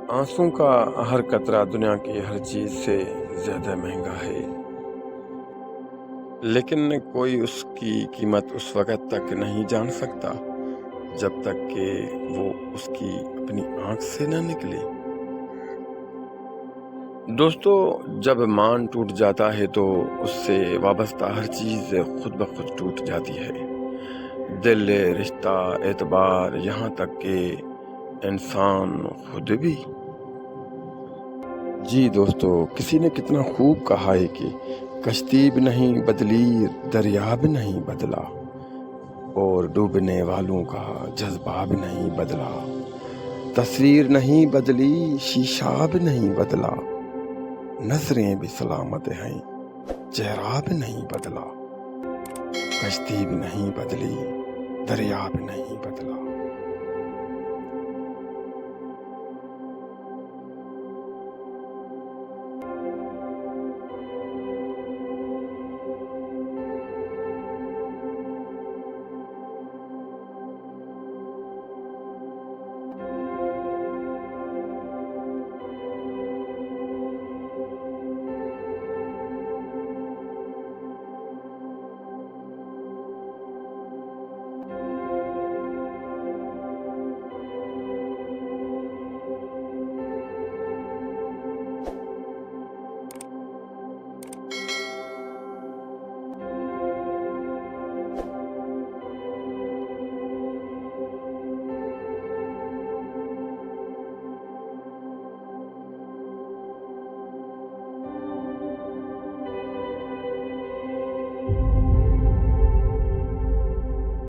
آنسوں کا ہر قطرہ دنیا کی ہر چیز سے زیادہ مہنگا ہے، لیکن کوئی اس کی قیمت اس وقت تک نہیں جان سکتا جب تک کہ وہ اس کی اپنی آنکھ سے نہ نکلے۔ دوستو، جب مان ٹوٹ جاتا ہے تو اس سے وابستہ ہر چیز خود بخود ٹوٹ جاتی ہے، دل، رشتہ، اعتبار، یہاں تک کہ انسان خود بھی۔ جی دوستو، کسی نے کتنا خوب کہا ہے کہ کشتی بھی نہیں بدلی، دریا بھی نہیں بدلا، اور ڈوبنے والوں کا جذبہ بھی نہیں بدلا، تصویر نہیں بدلی، شیشہ بھی نہیں بدلا، نظریں بھی سلامت ہیں، چہرہ بھی نہیں بدلا، کشتی بھی نہیں بدلی، دریا بھی نہیں بدلا۔